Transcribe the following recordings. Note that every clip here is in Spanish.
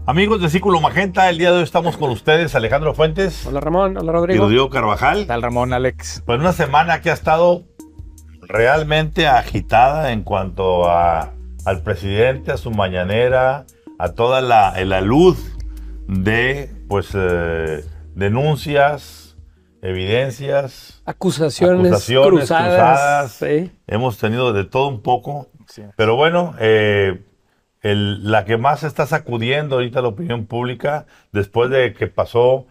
Amigos de Círculo Magenta, el día de hoy estamos con ustedes, Alejandro Fuentes. Hola Ramón, hola Y Rodrigo. Rodrigo Carvajal. ¿Qué tal Ramón, Alex? Pues una semana que ha estado realmente agitada en cuanto al presidente, a su mañanera, a toda la luz de denuncias, evidencias, Acusaciones cruzadas. Sí. Hemos tenido de todo un poco, Sí. pero bueno, la que más está sacudiendo ahorita la opinión pública, después de que pasaron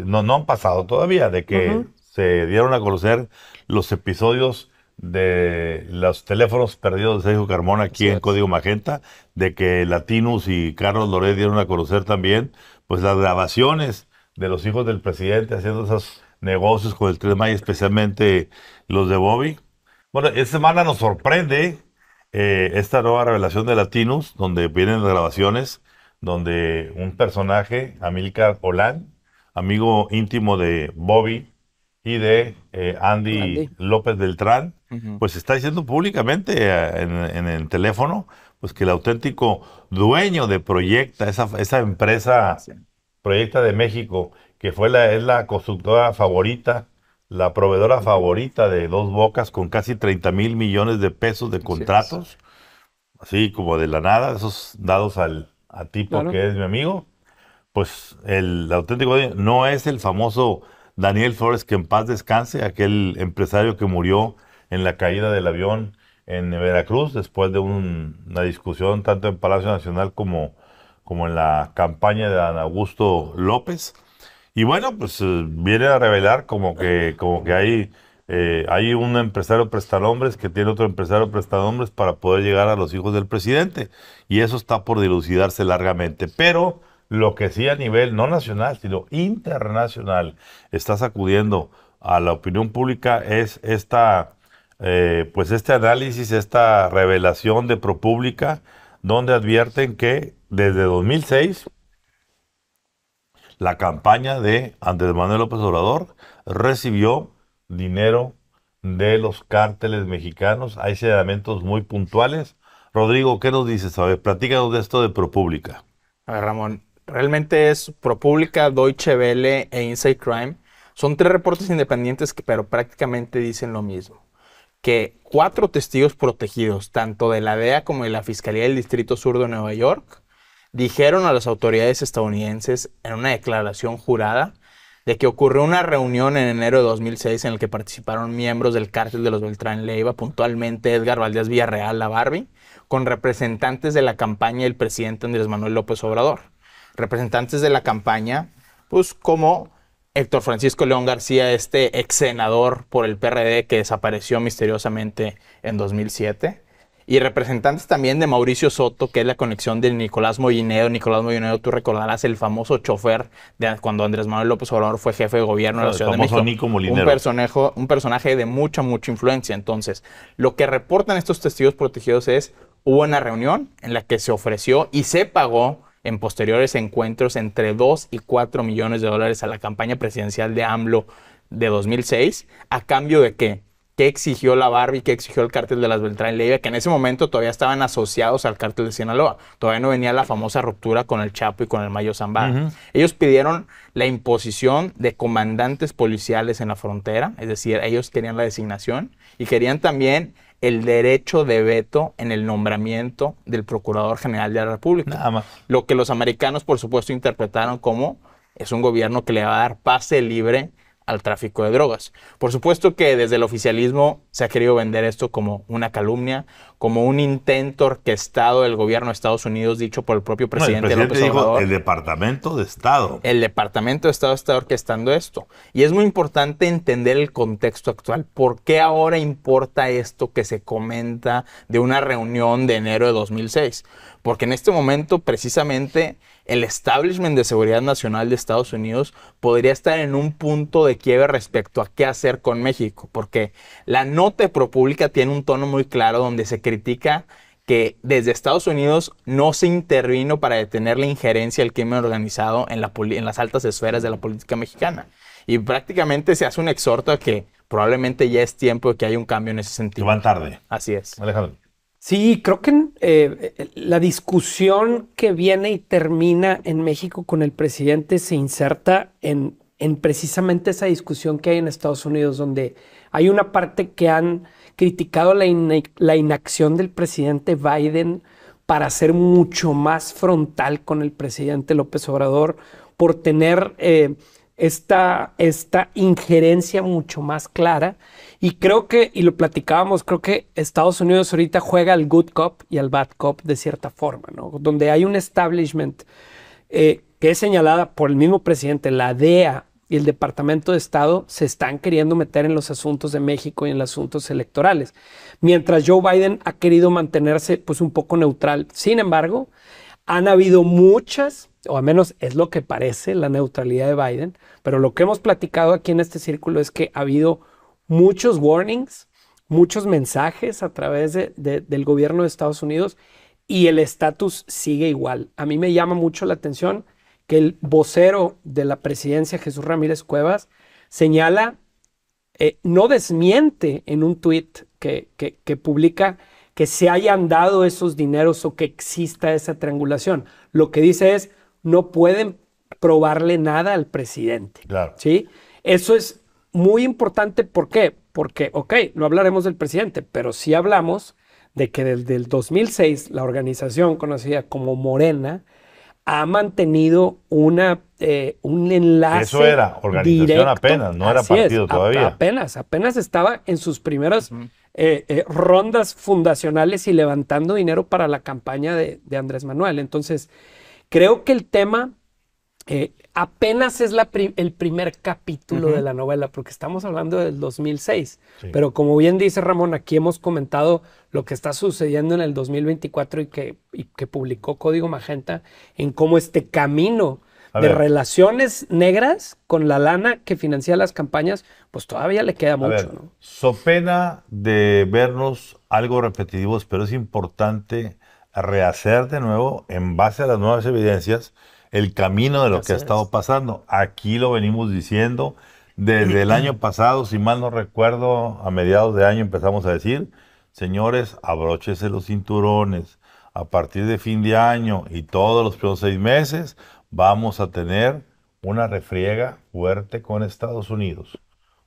no han pasado todavía, de que se dieron a conocer los episodios de los teléfonos perdidos de Sergio Carmona aquí en Código Magenta, de que Latinus y Carlos Loret dieron a conocer también pues las grabaciones de los hijos del presidente haciendo esos negocios con el Tren Maya, especialmente los de Bobby. Bueno, esta semana nos sorprende esta nueva revelación de Latinus, donde vienen las grabaciones, donde un personaje, Amílcar Olán, amigo íntimo de Bobby y de Andy López Beltrán, pues está diciendo públicamente en el teléfono, pues que el auténtico dueño de Proyecta, esa empresa Proyecta de México, que es la constructora favorita, la proveedora favorita de Dos Bocas, con casi 30 mil millones de pesos de contratos, así como de la nada, esos dados a tipo que es mi amigo. Pues el auténtico no es el famoso Daniel Flores, que en paz descanse, aquel empresario que murió en la caída del avión en Veracruz, después de una discusión tanto en Palacio Nacional como en la campaña de Dan Augusto López. Y bueno, pues viene a revelar como que hay un empresario prestanombres que tiene otro empresario prestanombres para poder llegar a los hijos del presidente. Y eso está por dilucidarse largamente. Pero lo que sí a nivel no nacional, sino internacional, está sacudiendo a la opinión pública es este análisis, esta revelación de ProPublica, donde advierten que desde 2006 la campaña de Andrés Manuel López Obrador recibió dinero de los cárteles mexicanos. Hay señalamientos muy puntuales. Rodrigo, ¿qué nos dices? A ver, platícanos de esto de ProPublica. A ver, Ramón, realmente es ProPublica, Deutsche Welle e Inside Crime. Son 3 reportes independientes pero prácticamente dicen lo mismo. Que 4 testigos protegidos, tanto de la DEA como de la Fiscalía del Distrito Sur de Nueva York, dijeron a las autoridades estadounidenses en una declaración jurada de que ocurrió una reunión en enero de 2006 en la que participaron miembros del cártel de los Beltrán Leiva, puntualmente Edgar Valdés Villarreal, la Barbie, con representantes de la campaña del presidente Andrés Manuel López Obrador. Representantes de la campaña, pues como Héctor Francisco León García, este ex senador por el PRD que desapareció misteriosamente en 2007, y representantes también de Mauricio Soto, que es la conexión de Nicolás Molinero. Nicolás Molinero, tú recordarás, el famoso chofer de cuando Andrés Manuel López Obrador fue jefe de gobierno de la Ciudad de México. Nico Molinero. Un personaje de mucha influencia. Entonces, lo que reportan estos testigos protegidos es, hubo una reunión en la que se ofreció y se pagó en posteriores encuentros entre 2 y 4 millones de dólares a la campaña presidencial de AMLO de 2006, ¿a cambio de qué? ¿Qué exigió la Barbie? ¿Qué exigió el cártel de las Beltrán Leiva? Que en ese momento todavía estaban asociados al cártel de Sinaloa. Todavía no venía la famosa ruptura con el Chapo y con el Mayo Zambada. Ellos pidieron la imposición de comandantes policiales en la frontera, es decir, ellos querían la designación y querían también el derecho de veto en el nombramiento del Procurador General de la República. Nada más. Lo que los americanos, por supuesto, interpretaron como es un gobierno que le va a dar pase libre al tráfico de drogas. Por supuesto que desde el oficialismo se ha querido vender esto como una calumnia, como un intento orquestado del gobierno de Estados Unidos, dicho por el propio presidente López Obrador. El Departamento de Estado. El Departamento de Estado está orquestando esto. Y es muy importante entender el contexto actual. ¿Por qué ahora importa esto que se comenta de una reunión de enero de 2006? Porque en este momento, precisamente, el establishment de seguridad nacional de Estados Unidos podría estar en un punto de quiebre respecto a qué hacer con México. Porque la nota de ProPublica tiene un tono muy claro donde se critica que desde Estados Unidos no se intervino para detener la injerencia del crimen organizado en las altas esferas de la política mexicana. Y prácticamente se hace un exhorto a que probablemente ya es tiempo de que haya un cambio en ese sentido. Que van tarde. Así es. Alejandro. Sí, creo que la discusión que viene y termina en México con el presidente se inserta en precisamente esa discusión que hay en Estados Unidos, donde hay una parte que han criticado la inacción del presidente Biden para ser mucho más frontal con el presidente López Obrador, por tener esta injerencia mucho más clara. Y creo que, y lo platicábamos, creo que Estados Unidos ahorita juega al good cop y al bad cop de cierta forma, ¿no? Donde hay un establishment que es señalada por el mismo presidente, la DEA y el Departamento de Estado se están queriendo meter en los asuntos de México y en los asuntos electorales, mientras Joe Biden ha querido mantenerse pues un poco neutral. Sin embargo, han habido muchas, o al menos es lo que parece la neutralidad de Biden, pero lo que hemos platicado aquí en este círculo es que ha habido muchos warnings, muchos mensajes a través del gobierno de Estados Unidos y el estatus sigue igual. A mí me llama mucho la atención que el vocero de la presidencia, Jesús Ramírez Cuevas, señala, no desmiente en un tuit que publica que se hayan dado esos dineros o que exista esa triangulación. Lo que dice es, no pueden probarle nada al presidente. Claro. ¿Sí? Eso es muy importante. ¿Por qué? Porque, ok, no hablaremos del presidente, pero sí hablamos de que desde el 2006 la organización conocida como Morena ha mantenido un enlace. Eso era organización directo. apenas, no era Así partido es, todavía. Apenas estaba en sus primeras rondas fundacionales y levantando dinero para la campaña de Andrés Manuel. Entonces, creo que el tema apenas es el primer capítulo de la novela, porque estamos hablando del 2006. Sí. Pero como bien dice Ramón, aquí hemos comentado lo que está sucediendo en el 2024 y que publicó Código Magenta, en cómo este camino de relaciones negras con la lana que financia las campañas, pues todavía le queda mucho, ¿no? So pena de vernos algo repetitivos, pero es importante rehacer de nuevo, en base a las nuevas evidencias, el camino de lo que ha estado pasando. Aquí lo venimos diciendo desde el año pasado, si mal no recuerdo, a mediados de año empezamos a decir, señores, abróchese los cinturones, a partir de fin de año y todos los primeros 6 meses vamos a tener una refriega fuerte con Estados Unidos.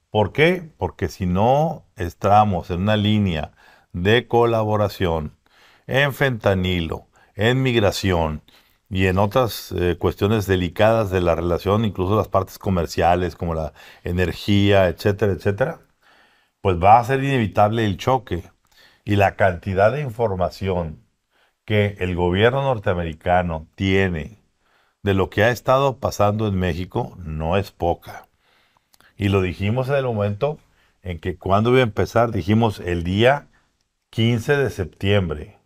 ¿Por qué? Porque si no estamos en una línea de colaboración en fentanilo, en migración y en otras cuestiones delicadas de la relación, incluso las partes comerciales como la energía, etcétera, etcétera, pues va a ser inevitable el choque. Y la cantidad de información que el gobierno norteamericano tiene de lo que ha estado pasando en México no es poca. Y lo dijimos en el momento en que cuando iba a empezar, dijimos el día 15 de septiembre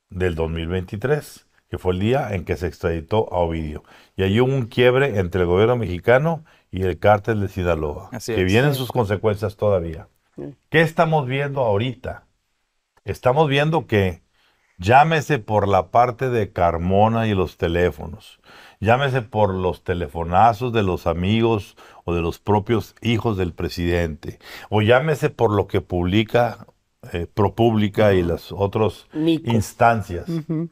del 2023, que fue el día en que se extraditó a Ovidio. Y ahí hubo un quiebre entre el gobierno mexicano y el cártel de Sinaloa, que vienen sus consecuencias todavía. ¿Qué estamos viendo ahorita? Estamos viendo que, llámese por la parte de Carmona y los teléfonos, llámese por los telefonazos de los amigos o de los propios hijos del presidente, o llámese por lo que publica ProPublica y las otras instancias,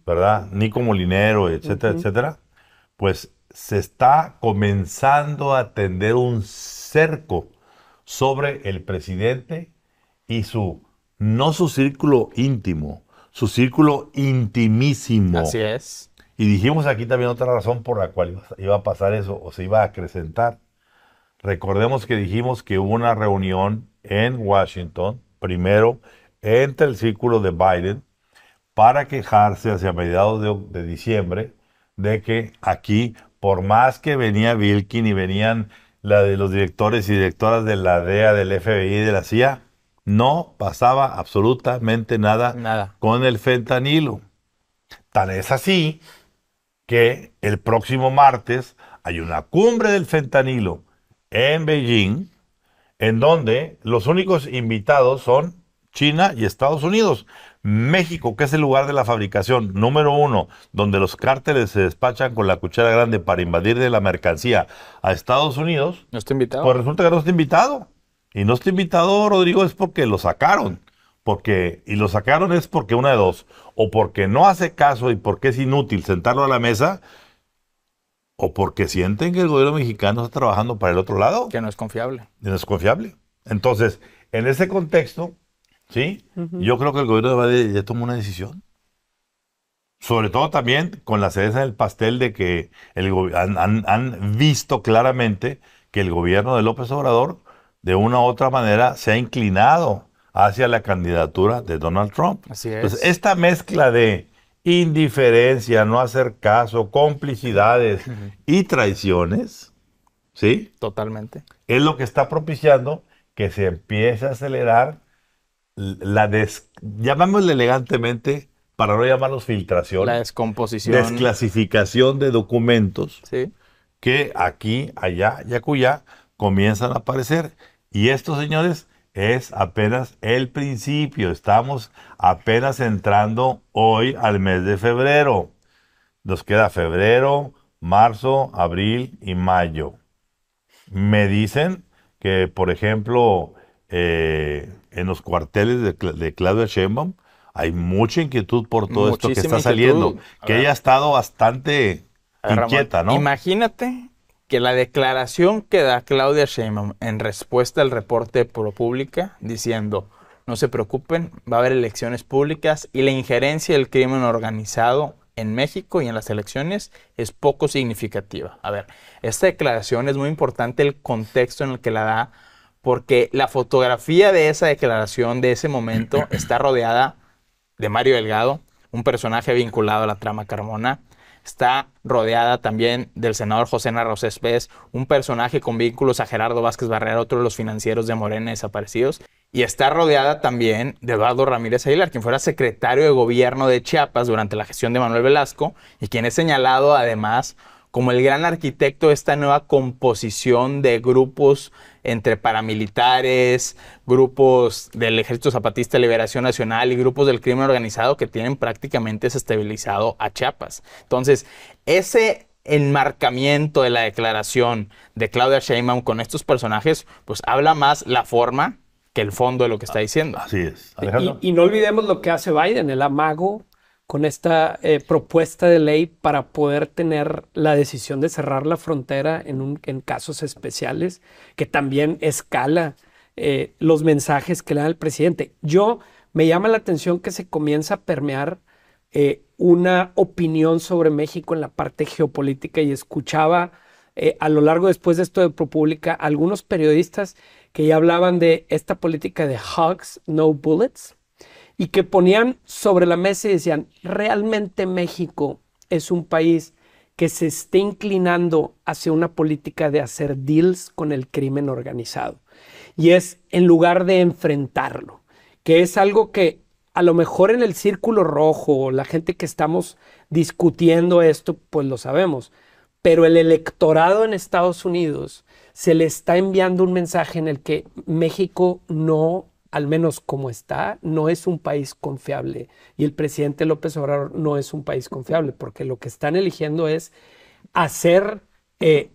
¿verdad? Nico Molinero, etcétera, etcétera, pues se está comenzando a tender un cerco sobre el presidente y no su círculo íntimo, su círculo intimísimo. Así es. Y dijimos aquí también otra razón por la cual iba a pasar eso o se iba a acrecentar. Recordemos que dijimos que hubo una reunión en Washington, primero entre el círculo de Biden, para quejarse hacia mediados de diciembre de que aquí, por más que venía Vilkin y venían los directores y directoras de la DEA, del FBI y de la CIA, no pasaba absolutamente nada con el fentanilo. Tan es así que el próximo martes hay una cumbre del fentanilo en Beijing, en donde los únicos invitados son China y Estados Unidos. México, que es el lugar de la fabricación número 1, donde los cárteles se despachan con la cuchara grande para invadir de la mercancía a Estados Unidos. ¿No está invitado? Pues resulta que no está invitado. Y no está invitado, Rodrigo, es porque lo sacaron. porque, y lo sacaron es porque una de dos, o porque no hace caso y porque es inútil sentarlo a la mesa, o porque sienten que el gobierno mexicano está trabajando para el otro lado. Que no es confiable. Y no es confiable. Entonces, en ese contexto, ¿sí? Yo creo que el gobierno de Biden ya tomó una decisión. Sobre todo también con la cereza del pastel de que han visto claramente que el gobierno de López Obrador, de una u otra manera, se ha inclinado hacia la candidatura de Donald Trump. Así es. Entonces, esta mezcla de indiferencia, no hacer caso, complicidades y traiciones, ¿sí? Totalmente. Es lo que está propiciando que se empiece a acelerar llamémosle elegantemente, para no llamarlos filtración, La descomposición. desclasificación de documentos Sí. que aquí, allá y acullá comienzan a aparecer. Y esto, señores, es apenas el principio. Estamos apenas entrando hoy al mes de febrero. Nos queda febrero, marzo, abril y mayo. Me dicen que, por ejemplo, en los cuarteles de Claudia Sheinbaum hay mucha inquietud por todo esto que Muchísima está saliendo, inquietud. A que ver. ella ha estado bastante A ver, Ramón, inquieta, ¿no? imagínate que la declaración que da Claudia Sheinbaum en respuesta al reporte de ProPublica diciendo, no se preocupen, va a haber elecciones públicas y la injerencia del crimen organizado en México y en las elecciones es poco significativa. A ver, esta declaración es muy importante el contexto en el que la da, porque la fotografía de esa declaración, de ese momento, está rodeada de Mario Delgado, un personaje vinculado a la trama Carmona. Está rodeada también del senador José Narro Céspedes, un personaje con vínculos a Gerardo Vázquez Barrera, otro de los financieros de Morena desaparecidos. Y está rodeada también de Eduardo Ramírez Aguilar, quien fuera secretario de gobierno de Chiapas durante la gestión de Manuel Velasco y quien es señalado además como el gran arquitecto de esta nueva composición de grupos entre paramilitares, grupos del Ejército Zapatista de Liberación Nacional y grupos del crimen organizado que tienen prácticamente desestabilizado a Chiapas. Entonces, ese enmarcamiento de la declaración de Claudia Sheinbaum con estos personajes, pues habla más la forma que el fondo de lo que está diciendo. Así es. Alejandro. Y no olvidemos lo que hace Biden, el amago con esta propuesta de ley para poder tener la decisión de cerrar la frontera en casos especiales, que también escala los mensajes que le da el presidente. Me llama la atención que se comienza a permear una opinión sobre México en la parte geopolítica y escuchaba a lo largo después de esto de ProPublica algunos periodistas que ya hablaban de esta política de hugs, no bullets, y que ponían sobre la mesa y decían, realmente México es un país que se está inclinando hacia una política de hacer deals con el crimen organizado. Y es en lugar de enfrentarlo, que es algo que a lo mejor en el círculo rojo, la gente que estamos discutiendo esto, pues lo sabemos. Pero el electorado en Estados Unidos se le está enviando un mensaje en el que México no, al menos como está, no es un país confiable. Y el presidente López Obrador no es un país confiable, porque lo que están eligiendo es hacer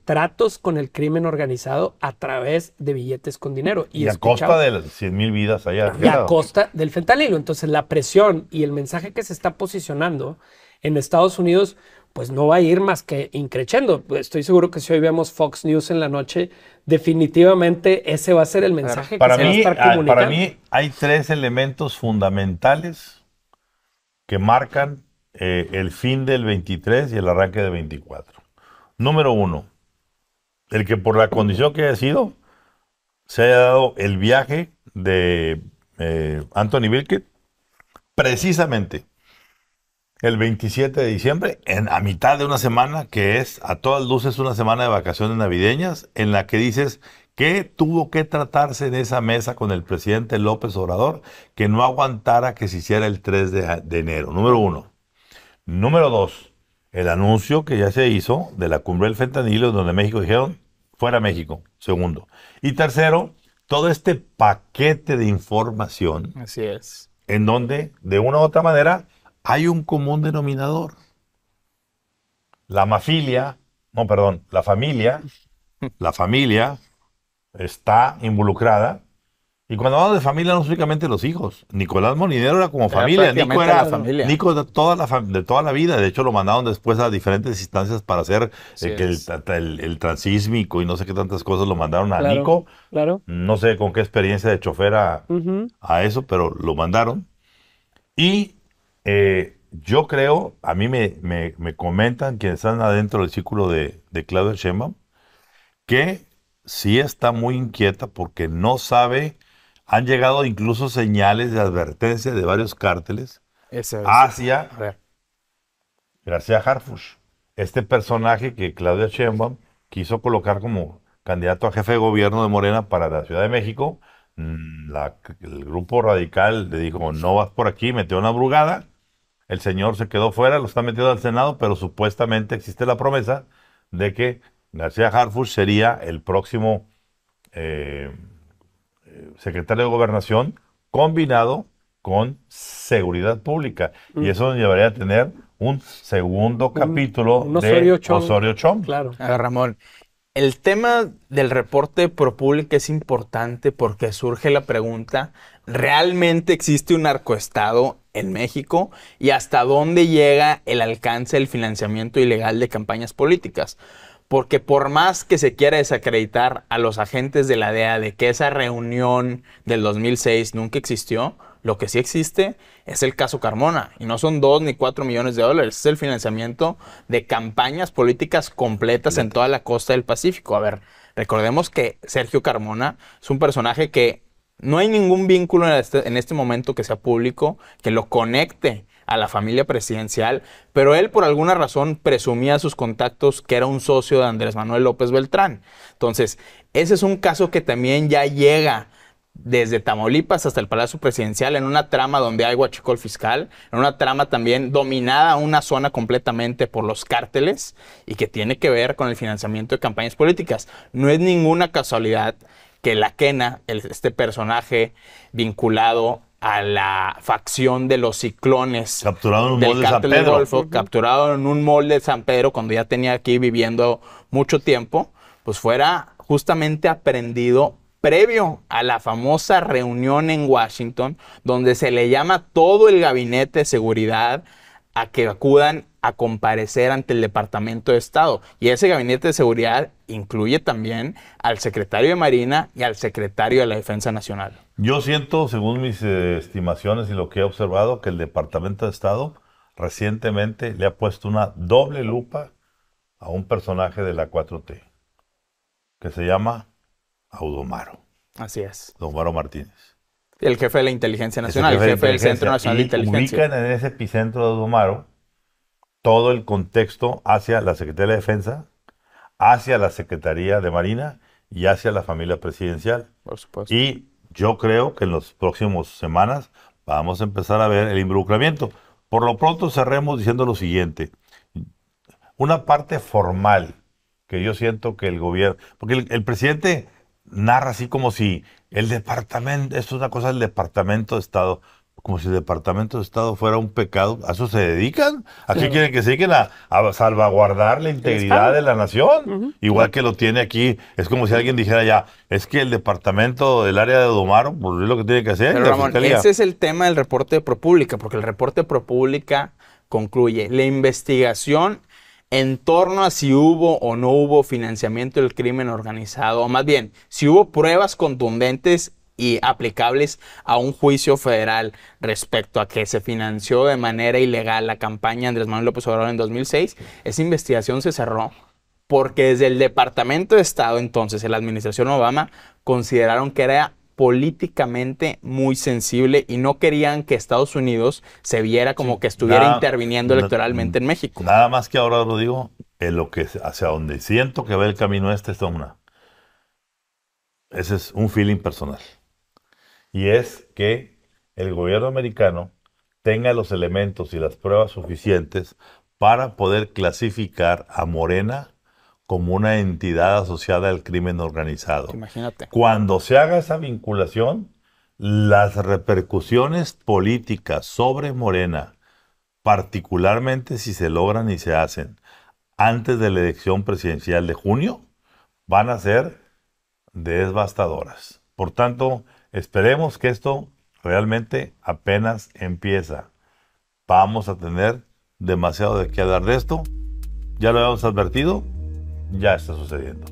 tratos con el crimen organizado a través de billetes con dinero. Y a costa de las 100,000 vidas allá. Y a costa del fentanilo. Entonces la presión y el mensaje que se está posicionando en Estados Unidos pues no va a ir más que increciendo. Estoy seguro que si hoy vemos Fox News en la noche, definitivamente ese va a ser el mensaje que se va a estar comunicando. Para mí hay 3 elementos fundamentales que marcan el fin del 23 y el arranque del 24. Número 1, el que por la condición que haya sido, se haya dado el viaje de Anthony Wilke precisamente el 27 de diciembre, a mitad de una semana que es a todas luces una semana de vacaciones navideñas, en la que dices que tuvo que tratarse en esa mesa con el presidente López Obrador que no aguantara que se hiciera el 3 de enero. Número 1. Número 2, el anuncio que ya se hizo de la cumbre del fentanilo, donde México dijeron, fuera México. Segundo. Y tercero, todo este paquete de información. Así es. En donde, de una u otra manera, hay un común denominador. La familia está involucrada Y cuando hablamos de familia, no únicamente los hijos. Nicolás Molinero era como Era familia. Nico prácticamente era la familia. Nico de toda la vida. De hecho, lo mandaron después a diferentes instancias para hacer Así que es. el transísmico y no sé qué tantas cosas lo mandaron a Claro, Nico. claro. No sé con qué experiencia de chofer Ujú. a eso, pero lo mandaron. Y yo creo, a mí me comentan quienes están adentro del círculo de Claudia Sheinbaum, que sí está muy inquieta porque no sabe, han llegado incluso señales de advertencia de varios cárteles Ese es. hacia A ver. García Harfuch, este personaje que Claudia Sheinbaum quiso colocar como candidato a jefe de gobierno de Morena para la Ciudad de México. El grupo radical le dijo, no vas por aquí, metió una brugada. El señor se quedó fuera, lo está metiendo al Senado, pero supuestamente existe la promesa de que García Harfuch sería el próximo eh, secretario de Gobernación combinado con seguridad pública. Y eso nos llevaría a tener un segundo capítulo un de Osorio Chong. Osorio Chong. Claro. A ver, Ramón, el tema del reporte ProPublica es importante porque surge la pregunta, ¿realmente existe un narcoestado en México? ¿Y hasta dónde llega el alcance del financiamiento ilegal de campañas políticas? Porque por más que se quiera desacreditar a los agentes de la DEA de que esa reunión del 2006 nunca existió, lo que sí existe es el caso Carmona. Y no son 2 ni 4 millones de dólares. Es el financiamiento de campañas políticas completas en toda la costa del Pacífico. A ver, recordemos que Sergio Carmona es un personaje que no hay ningún vínculo en este momento que sea público que lo conecte a la familia presidencial, pero él por alguna razón presumía a sus contactos que era un socio de Andrés Manuel López Beltrán. Entonces, ese es un caso que también ya llega desde Tamaulipas hasta el Palacio Presidencial en una trama donde hay huachicol fiscal, en una trama también dominada una zona completamente por los cárteles y que tiene que ver con el financiamiento de campañas políticas. No es ninguna casualidad que la Quena, este personaje vinculado a la facción de los ciclones Capturado en un del mall de San cártel del Pedro. Golfo, capturado en un mall de San Pedro cuando ya tenía aquí viviendo mucho tiempo, pues fuera justamente aprehendido previo a la famosa reunión en Washington, donde se le llama a todo el gabinete de seguridad a que acudan a comparecer ante el Departamento de Estado. Y ese gabinete de seguridad incluye también al secretario de Marina y al secretario de la Defensa Nacional. Yo siento, según mis estimaciones y lo que he observado, que el Departamento de Estado recientemente le ha puesto una doble lupa a un personaje de la 4T, que se llama Audomaro, Así es. Audomaro Martínez. El jefe de la Inteligencia Nacional, Es el jefe del Centro inteligencia. Nacional de Y Inteligencia. ubican en ese epicentro de Audomaro todo el contexto hacia la Secretaría de Defensa, hacia la Secretaría de Marina y hacia la familia presidencial. Por supuesto. Y yo creo que en las próximas semanas vamos a empezar a ver el involucramiento. Por lo pronto cerremos diciendo lo siguiente. Una parte formal que yo siento que el gobierno, porque el presidente narra así como si el departamento, esto es una cosa del Departamento de Estado, como si el Departamento de Estado fuera un pecado. ¿A eso se dedican? ¿A qué Claro. quieren que se dediquen a salvaguardar la integridad Estado. de la nación? Igual que lo tiene aquí. Es como si alguien dijera ya, es que el departamento del área de Audomaro, pues es lo que tiene que hacer. Pero la Ramón, fiscalía. ese es el tema del reporte de ProPublica, porque el reporte de ProPublica concluye la investigación en torno a si hubo o no hubo financiamiento del crimen organizado, o más bien, si hubo pruebas contundentes y aplicables a un juicio federal respecto a que se financió de manera ilegal la campaña Andrés Manuel López Obrador en 2006, esa investigación se cerró porque desde el Departamento de Estado, entonces, en la administración Obama, consideraron que era políticamente muy sensible y no querían que Estados Unidos se viera como que estuviera Nada- interviniendo electoralmente en México. Nada más que ahora lo digo, en lo que hacia donde siento que va el camino está una. Ese es un feeling personal. Y es que el gobierno americano tenga los elementos y las pruebas suficientes para poder clasificar a Morena como una entidad asociada al crimen organizado. Imagínate. Cuando se haga esa vinculación, las repercusiones políticas sobre Morena, particularmente si se logran y se hacen antes de la elección presidencial de junio, van a ser devastadoras. Por tanto, Esperemos que esto realmente apenas empieza. Vamos a tener demasiado de qué hablar de esto. Ya lo habíamos advertido, ya está sucediendo.